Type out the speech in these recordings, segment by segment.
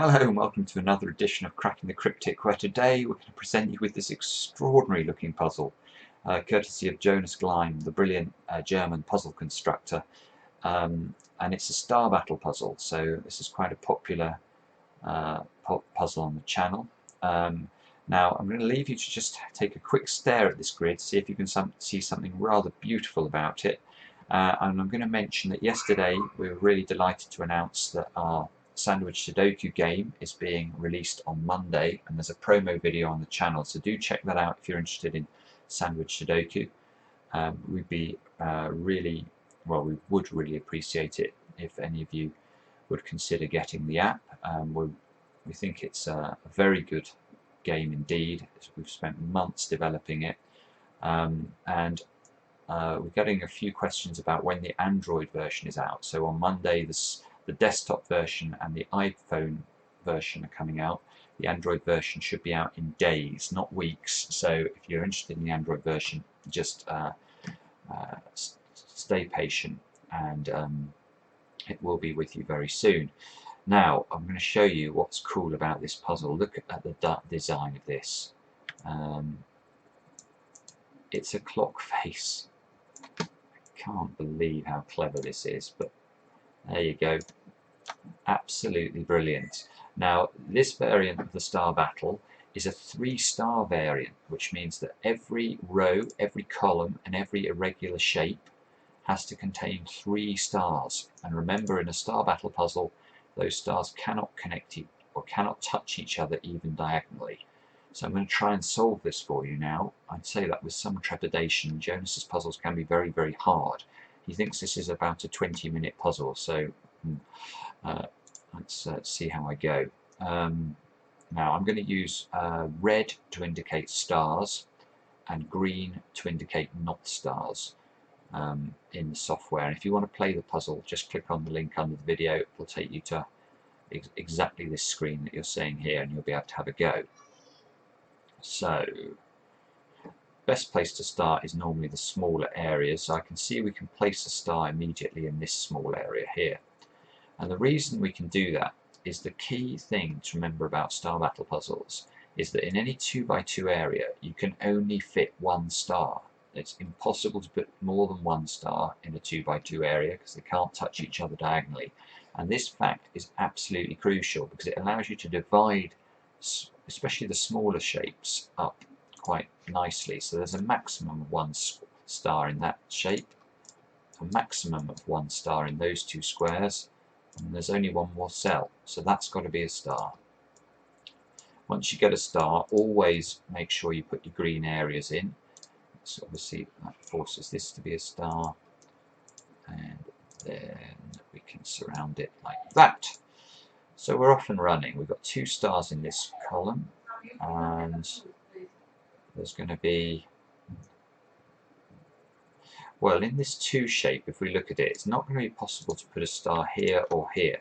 Hello and welcome to another edition of Cracking the Cryptic, where today we're going to present you with this extraordinary looking puzzle, courtesy of Jonas Gleim, the brilliant German puzzle constructor, and it's a star battle puzzle, so this is quite a popular puzzle on the channel. Now I'm going to leave you to just take a quick stare at this grid, see if you can see something rather beautiful about it, and I'm going to mention that yesterday we were really delighted to announce that our Sandwich Sudoku game is being released on Monday, and there's a promo video on the channel, so do check that out if you're interested in Sandwich Sudoku. We'd be we would really appreciate it if any of you would consider getting the app. We think it's a very good game indeed. We've spent months developing it, and we're getting a few questions about when the Android version is out. So on Monday, the desktop version and the iPhone version are coming out. The Android version should be out in days, not weeks. So if you're interested in the Android version, just stay patient, and it will be with you very soon. Now I'm going to show you what's cool about this puzzle. Look at the design of this. It's a clock face. I can't believe how clever this is, but there you go. Absolutely brilliant. Now this variant of the star battle is a 3-star variant, which means that every row, every column and every irregular shape has to contain 3 stars. And remember, in a star battle puzzle, those stars cannot connect or cannot touch each other even diagonally. So I'm going to try and solve this for you now. I'd say that with some trepidation. Jonas's puzzles can be very, very hard. He thinks this is about a 20-minute puzzle, so let's see how I go. Now I'm going to use red to indicate stars and green to indicate not stars in the software. And if you want to play the puzzle, just click on the link under the video. It will take you to exactly this screen that you're seeing here, and you'll be able to have a go. So best place to start is normally the smaller areas. So I can see we can place a star immediately in this small area here. And the reason we can do that is the key thing to remember about star battle puzzles is that in any 2x2 area you can only fit 1 star. It's impossible to put more than 1 star in a 2x2 area because they can't touch each other diagonally. And this fact is absolutely crucial because it allows you to divide especially the smaller shapes up quite nicely. So there's a maximum of 1 star in that shape, a maximum of 1 star in those 2 squares, and there's only 1 more cell, so that's got to be a star. Once you get a star, always make sure you put your green areas in. So obviously that forces this to be a star, and then we can surround it like that. So we're off and running. We've got 2 stars in this column, and there's going to be, well, in this 2 shape, if we look at it, it's not going to be possible to put a star here or here,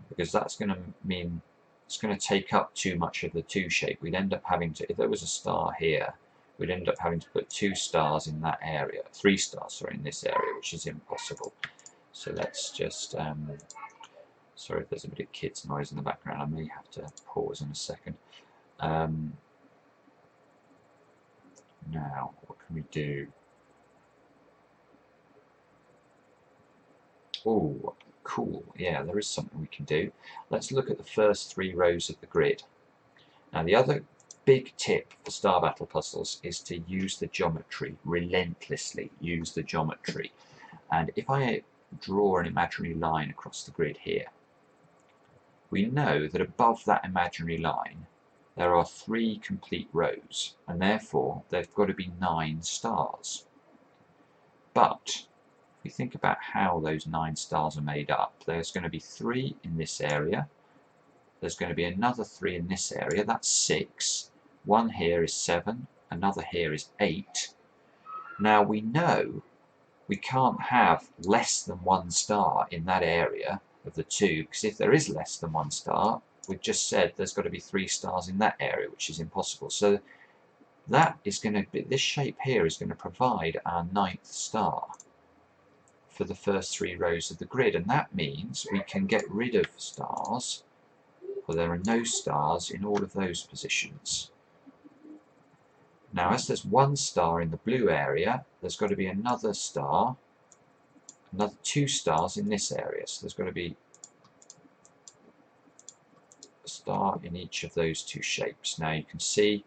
because that's going to mean it's going to take up too much of the 2 shape. We'd end up having to, if there was a star here, we'd end up having to put 2 stars in that area, 3 stars, sorry, in this area, which is impossible. So let's just, sorry if there's a bit of kids noise in the background, I may have to pause in a second. Now, what can we do? Oh, cool. Yeah, there is something we can do. Let's look at the first 3 rows of the grid. Now, the other big tip for star battle puzzles is to use the geometry, relentlessly use the geometry. And if I draw an imaginary line across the grid here, we know that above that imaginary line there are 3 complete rows, and therefore there've got to be 9 stars. But if we think about how those 9 stars are made up, there's going to be 3 in this area, there's going to be another 3 in this area, that's 6, 1 here is 7, another here is 8. Now we know we can't have less than 1 star in that area of the 2, because if there is less than 1 star, we've just said there's got to be 3 stars in that area, which is impossible. So that is going to be, this shape here is going to provide our 9th star for the first 3 rows of the grid, and that means we can get rid of stars but there are no stars in all of those positions. Now, as there's one star in the blue area, there's got to be another star, another 2 stars in this area. So there's got to be a star in each of those 2 shapes. Now you can see,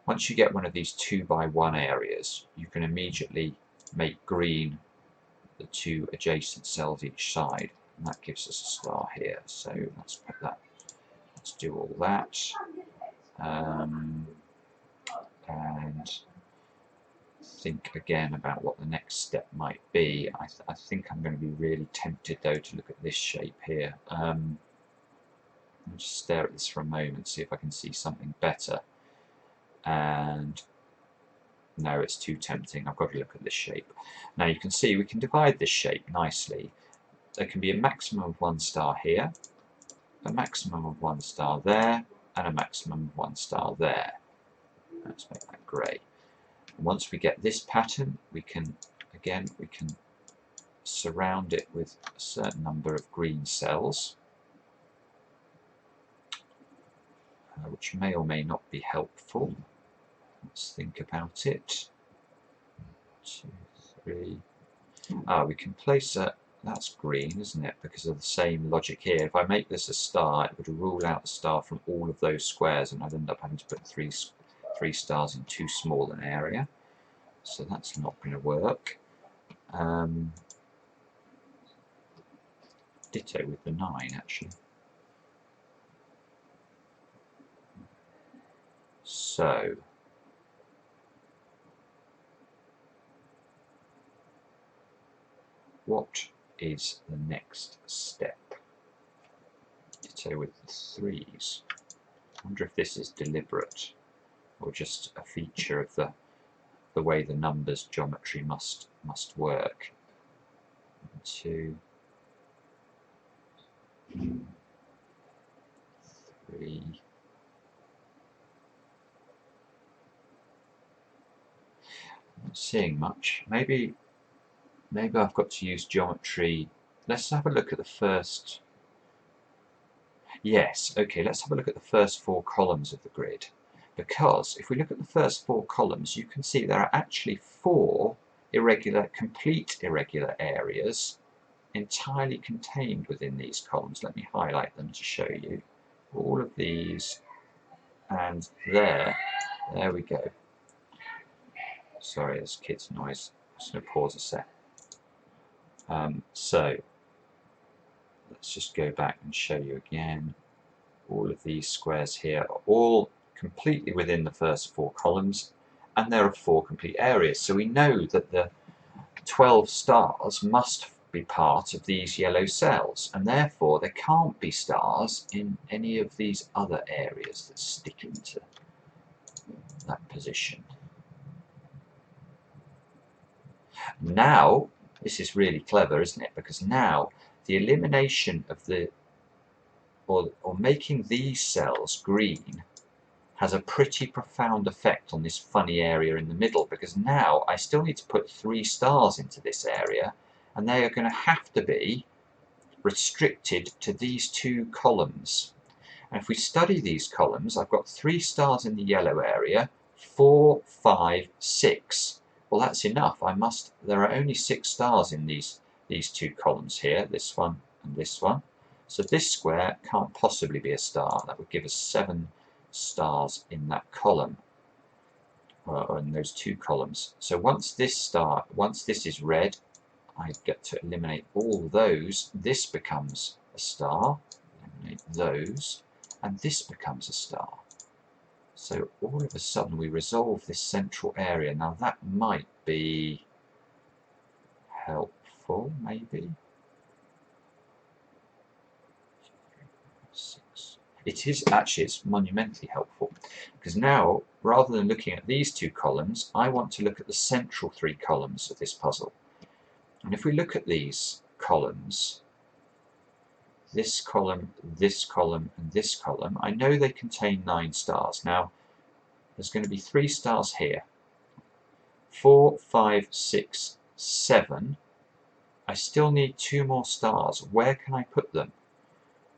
once you get one of these 2 by 1 areas, you can immediately make green the 2 adjacent cells each side, and that gives us a star here. So let's put that, let's do all that, and think again about what the next step might be. I think I'm going to be really tempted though to look at this shape here. I'll just stare at this for a moment, see if I can see something better. And no, it's too tempting. I've got to look at this shape. Now you can see we can divide this shape nicely. There can be a maximum of 1 star here, a maximum of 1 star there, and a maximum of 1 star there. Let's make that grey. And once we get this pattern, we can surround it with a certain number of green cells, which may or may not be helpful. Let's think about it. 2, 3. We can place a, that's green, isn't it? Because of the same logic here. If I make this a star, it would rule out the star from all of those squares, and I'd end up having to put three stars in too small an area. So that's not going to work. Ditto with the 9, actually. So what is the next step? Ditto with the 3s. I wonder if this is deliberate or just a feature of the way the numbers geometry must work. 2, 3. Not seeing much. Maybe I've got to use geometry. Let's have a look at the first. Yes, okay, let's have a look at the first 4 columns of the grid. Because if we look at the first 4 columns, you can see there are actually 4 complete irregular areas entirely contained within these columns. Let me highlight them to show you. All of these, and there we go. Sorry, there's kids' noise. I'm just going to pause a sec. So let's just go back and show you again. All of these squares here are all completely within the first 4 columns, and there are 4 complete areas. So we know that the 12 stars must be part of these yellow cells, and therefore there can't be stars in any of these other areas that stick into that position. Now, this is really clever, isn't it? Because now the elimination of the, or making these cells green has a pretty profound effect on this funny area in the middle, because now I still need to put 3 stars into this area, and they are going to have to be restricted to these 2 columns. And if we study these columns, I've got 3 stars in the yellow area, 4, 5, 6. Well, that's enough. There are only 6 stars in these 2 columns here, this one and this one. So this square can't possibly be a star. That would give us 7 stars in that column, or in those 2 columns. So once this is red, I get to eliminate all those. This becomes a star. Eliminate those, and this becomes a star. So all of a sudden we resolve this central area. Now that might be helpful, maybe. 6. It is actually, it's monumentally helpful, because now rather than looking at these 2 columns, I want to look at the central 3 columns of this puzzle. And if we look at these columns, this column, and this column, I know they contain 9 stars. Now, there's going to be 3 stars here. 4, 5, 6, 7. I still need 2 more stars. Where can I put them?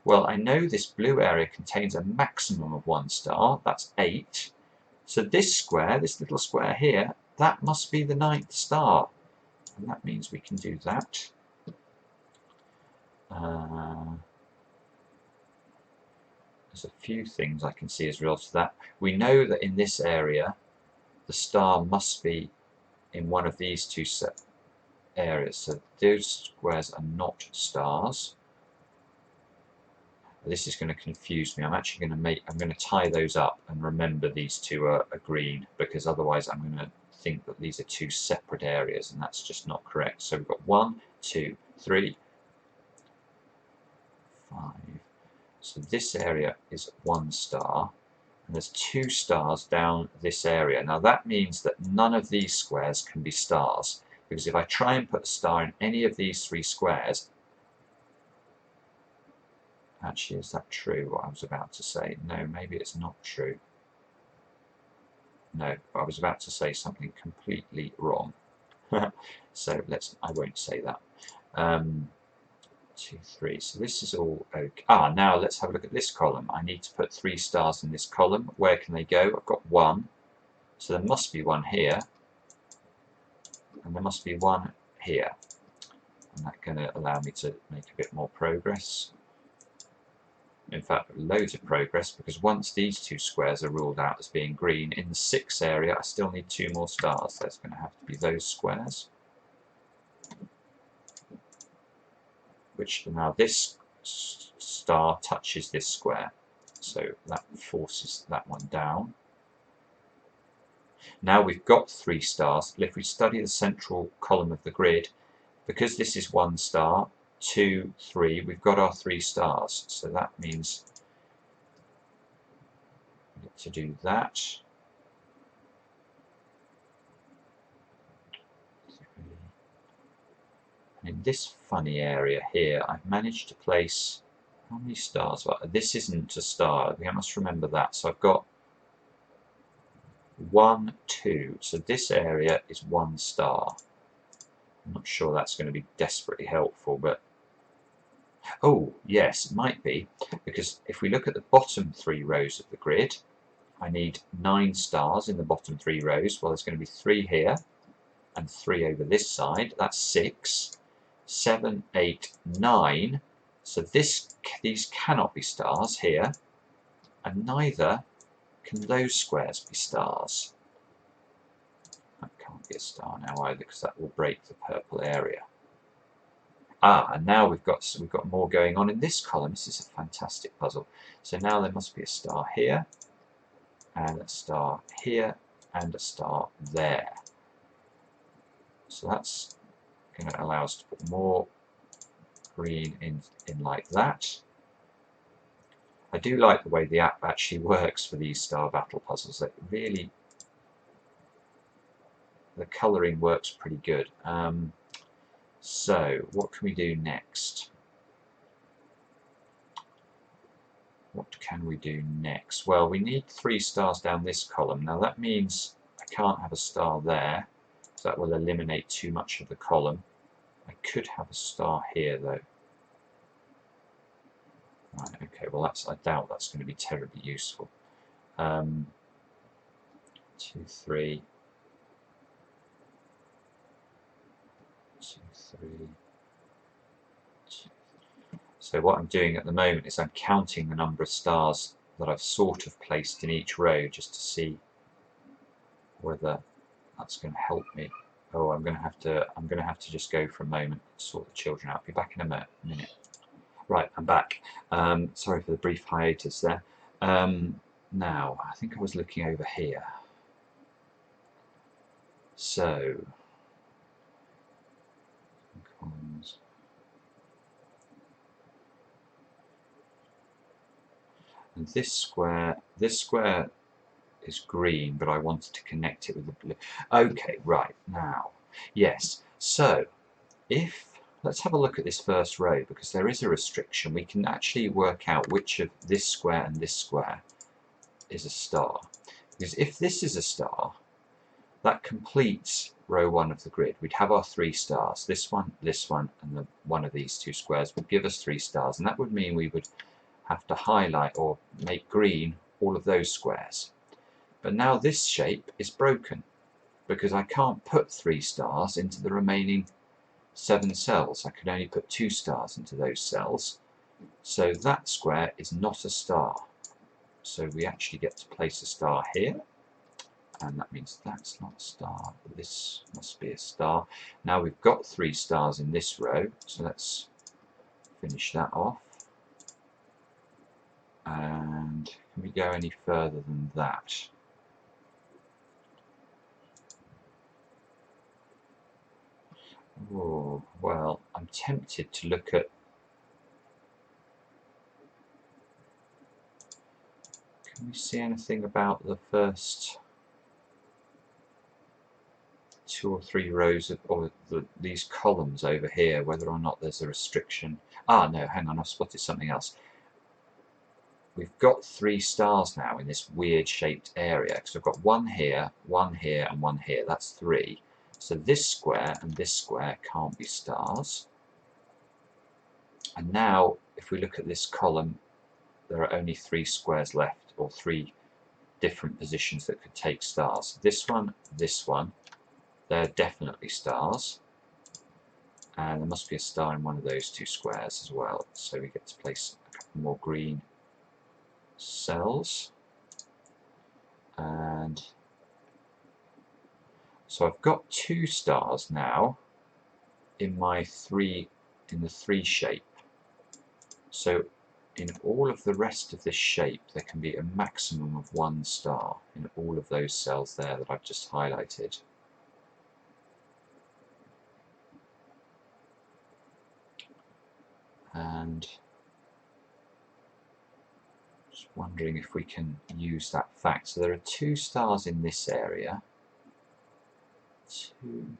Well, I know this blue area contains a maximum of 1 star, that's 8. So this square, this little square here, that must be the 9th star. And that means we can do that. There's a few things I can see as a result of that. We know that in this area, the star must be in one of these two set areas. So those squares are not stars. This is going to confuse me. I'm going to tie those up and remember these two are green, because otherwise I'm going to think that these are two separate areas, and that's just not correct. So we've got 1, 2, 3, 5. So this area is 1 star, and there's 2 stars down this area. Now that means that none of these squares can be stars, because if I try and put a star in any of these 3 squares, actually, is that true, what I was about to say? No, maybe it's not true. No, I was about to say something completely wrong. So I won't say that. 2, 3. So this is all okay. Now let's have a look at this column. I need to put 3 stars in this column. Where can they go? I've got 1. So there must be 1 here. And there must be 1 here. And that's going to allow me to make a bit more progress. In fact, loads of progress, because once these 2 squares are ruled out as being green, in the 6th area I still need 2 more stars. There's going to have to be those squares. Which now this star touches this square, so that forces that one down. Now we've got 3 stars. If we study the central column of the grid, because this is 1 star, 2, 3, we've got our 3 stars. So that means we need to do that. And in this funny area here, I've managed to place, how many stars? Well, this isn't a star, I must remember that. So I've got 1, 2. So this area is 1 star. I'm not sure that's going to be desperately helpful, but oh yes, it might be, because if we look at the bottom 3 rows of the grid, I need 9 stars in the bottom 3 rows. Well, there's going to be 3 here and 3 over this side. That's 6, 7, 8, 9. So these cannot be stars here, and neither can those squares be stars. That can't be a star now either, because that will break the purple area. And now we've got more going on in this column. This is a fantastic puzzle. So now there must be a star here, and a star here, and a star there. So that's going to allow us to put more green in like that. I do like the way the app actually works for these star battle puzzles. It really, the colouring works pretty good. So what can we do next? What can we do next? Well, we need 3 stars down this column. Now that means I can't have a star there, so that will eliminate too much of the column. I could have a star here though. Right, okay, well I doubt that's going to be terribly useful. 2, 3. 2, 3. 2. So what I'm doing at the moment is I'm counting the number of stars that I've sort of placed in each row, just to see whether that's going to help me. Oh, I'm going to have to just go for a moment and sort the children out. I'll be back in a minute. Right, I'm back. Sorry for the brief hiatus there. Now, I think I was looking over here. So, and this square is green, but I wanted to connect it with the blue. Okay, right, now, yes. So, let's have a look at this first row, because there is a restriction. We can actually work out which of this square and this square is a star. Because if this is a star, that completes row 1 of the grid. We'd have our 3 stars. This one, and one of these 2 squares would give us 3 stars, and that would mean we would have to highlight or make green all of those squares. But now this shape is broken because I can't put 3 stars into the remaining 7 cells. I can only put 2 stars into those cells. So that square is not a star. So we actually get to place a star here. And that means that's not a star, but this must be a star. Now we've got 3 stars in this row, so let's finish that off. And can we go any further than that? Oh, well, I'm tempted to look at... Can we see anything about the first 2 or 3 rows of, or these columns over here, whether or not there's a restriction? Ah, no, hang on, I've spotted something else. We've got 3 stars now in this weird shaped area, because we've got 1 here, 1 here, and 1 here. That's 3. So this square and this square can't be stars. And now, if we look at this column, there are only 3 squares left, or 3 different positions that could take stars. This one, they're definitely stars. And there must be a star in one of those 2 squares as well. So we get to place a couple more green cells. And so I've got 2 stars now in my in the 3 shape. So in all of the rest of this shape there can be a maximum of 1 star in all of those cells there that I've just highlighted. And just wondering if we can use that fact. So there are 2 stars in this area. 2.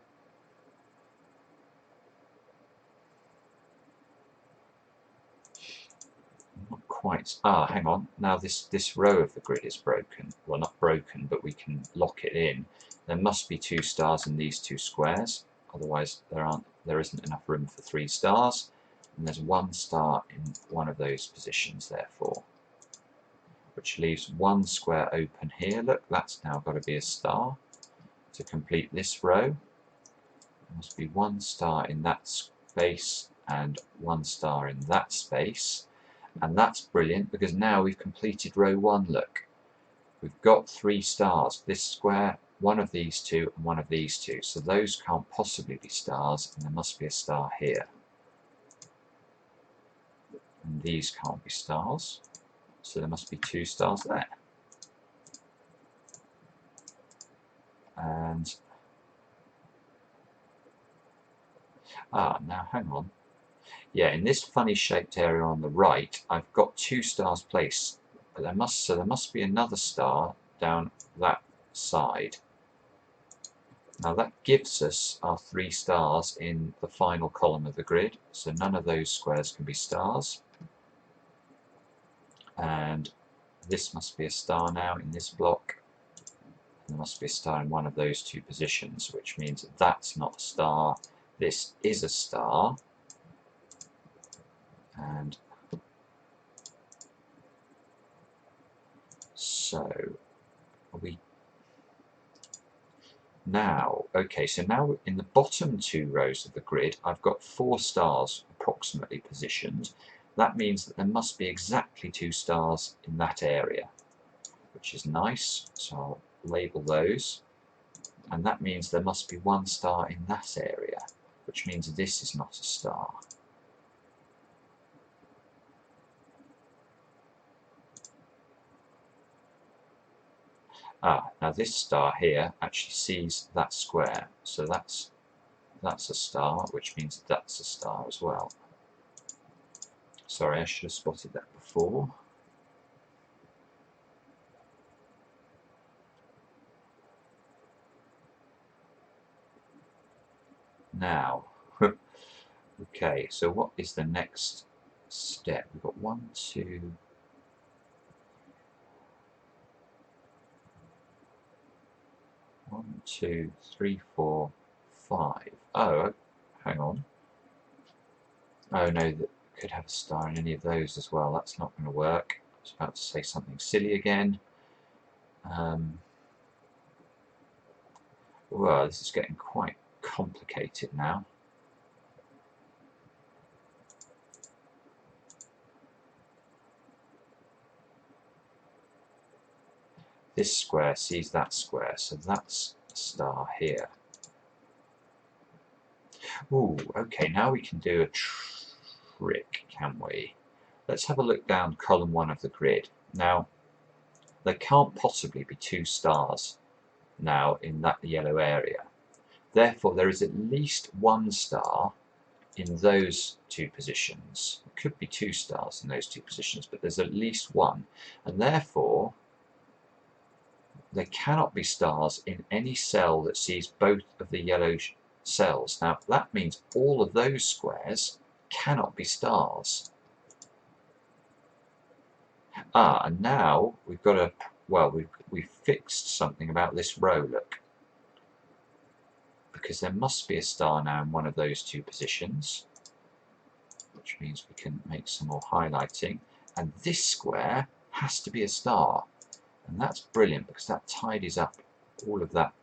Not quite. Ah, hang on. Now this row of the grid is broken. Well, not broken, but we can lock it in. There must be 2 stars in these 2 squares. Otherwise, there isn't enough room for 3 stars. And there's 1 star in one of those positions, therefore, which leaves 1 square open here. Look, that's now got to be a star to complete this row. There must be 1 star in that space and 1 star in that space. And that's brilliant because now we've completed row 1, look. We've got 3 stars. This square, 1 of these 2, and 1 of these 2. So those can't possibly be stars, and there must be a star here. And these can't be stars, so there must be 2 stars there. And now hang on. Yeah, in this funny shaped area on the right, I've got 2 stars placed, but there must be another star down that side. Now that gives us our 3 stars in the final column of the grid, so none of those squares can be stars. And this must be a star now in this block. And there must be a star in one of those 2 positions, which means that that's not a star. This is a star. And so we now, okay, so now in the bottom 2 rows of the grid, I've got 4 stars approximately positioned. That means that there must be exactly 2 stars in that area, which is nice. So I'll label those. And that means there must be 1 star in that area, which means this is not a star. Now this star here actually sees that square, so that's a star, which means that's a star as well. Sorry, I should have spotted that before. Now, okay, so what is the next step? We've got 1, 2... 1, 2, 3, 4, 5. Oh, hang on. Oh no, Could have a star in any of those as well. That's not going to work. I was about to say something silly again. Well, this is getting quite complicated now. This square sees that square, so that's a star here. Ooh, okay, now we can do a trick, can we? Let's have a look down column 1 of the grid. Now, there can't possibly be 2 stars now in that yellow area. Therefore, there is at least 1 star in those 2 positions. It could be 2 stars in those 2 positions, but there's at least 1. And therefore, there cannot be stars in any cell that sees both of the yellow cells. Now, that means all of those squares cannot be stars. And now we've got a, well, we've fixed something about this row, look. Because there must be a star now in one of those 2 positions, which means we can make some more highlighting. And this square has to be a star. And that's brilliant because that tidies up all of that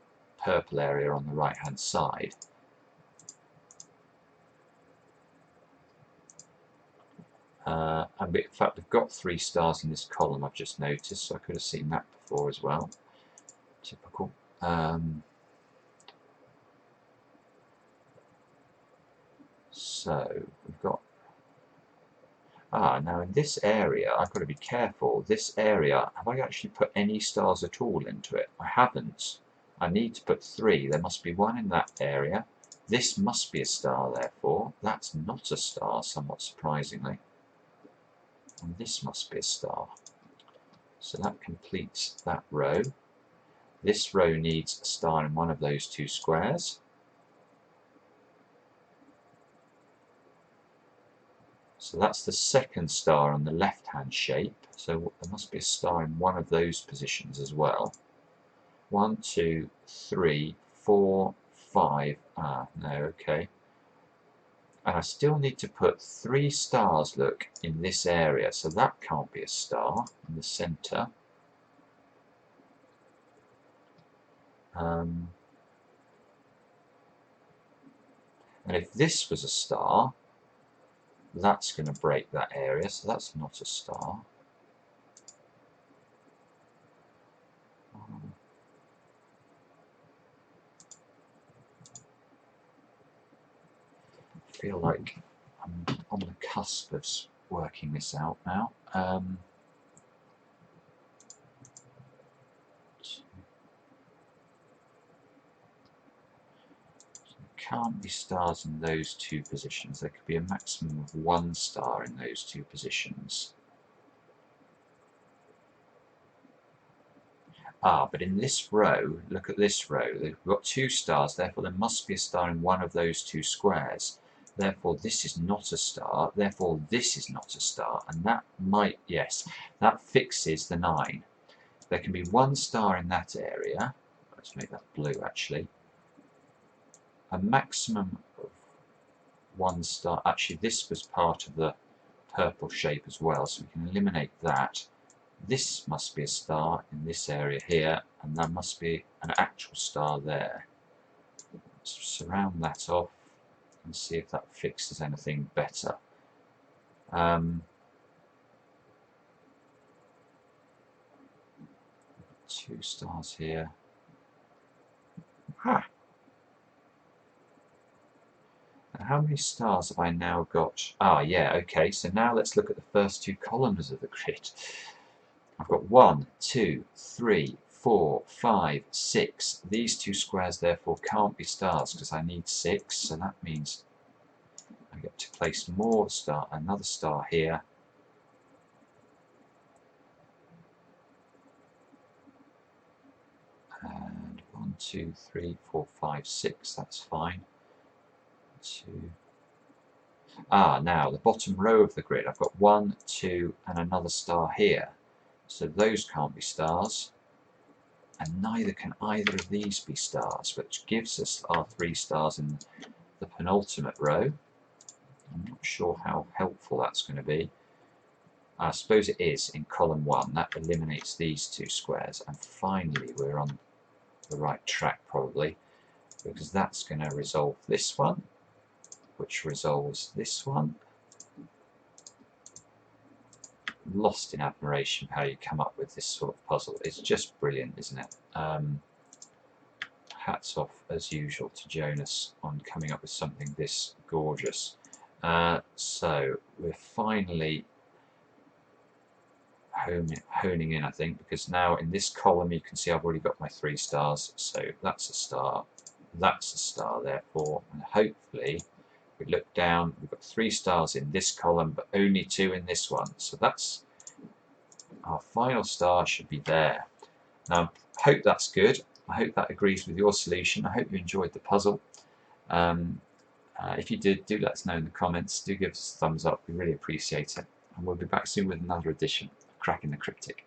purple area on the right hand side. And in fact, we've got 3 stars in this column, I've just noticed, so I could have seen that before as well. Typical. So we've got, now in this area, I've got to be careful. This area, have I actually put any stars at all into it? I haven't. I need to put 3. There must be 1 in that area. This must be a star, therefore. That's not a star, somewhat surprisingly. And this must be a star. So that completes that row. This row needs a star in one of those 2 squares. So that's the second star on the left-hand shape. So there must be a star in one of those positions as well. 1, 2, 3, 4, 5. No, okay. And I still need to put 3 stars, look, in this area. So that can't be a star in the centre. And if this was a star, that's going to break that area, so that's not a star. I feel like I'm on the cusp of working this out now. Can't be stars in those 2 positions. There could be a maximum of 1 star in those 2 positions. But in this row, look at this row. We've got 2 stars, therefore there must be a star in one of those 2 squares. Therefore this is not a star, therefore this is not a star. And that might, yes, that fixes the 9. There can be 1 star in that area. Let's make that blue actually. A maximum of 1 star. Actually, this was part of the purple shape as well, so we can eliminate that. This must be a star in this area here, and there must be an actual star there. Let's surround that off and see if that fixes anything better. 2 stars here. And how many stars have I now got? Yeah, okay, so now let's look at the first 2 columns of the grid. I've got 1, 2, 3, 4, 5, 6. These 2 squares therefore can't be stars because I need 6, so that means I get to place more star, another star here. And 1, 2, 3, 4, 5, 6, that's fine. 2. Now the bottom row of the grid, I've got 1, 2, and another star here. So those can't be stars. And neither can either of these be stars, which gives us our 3 stars in the penultimate row. I'm not sure how helpful that's going to be. I suppose it is in column 1. That eliminates these 2 squares, and finally we're on the right track probably, because that's going to resolve this one, which resolves this one. Lost in admiration how you come up with this sort of puzzle. It's just brilliant, isn't it? Hats off as usual to Jonas on coming up with something this gorgeous. So we're finally honing in, I think, because now in this column you can see I've already got my 3 stars, so that's a star, that's a star therefore, and hopefully we look down, we've got 3 stars in this column but only 2 in this one, so that's our final star should be there. Now I hope that's good, I hope that agrees with your solution, I hope you enjoyed the puzzle. If you did, do let us know in the comments, do give us a thumbs up, we really appreciate it, and we'll be back soon with another edition of Cracking the Cryptic.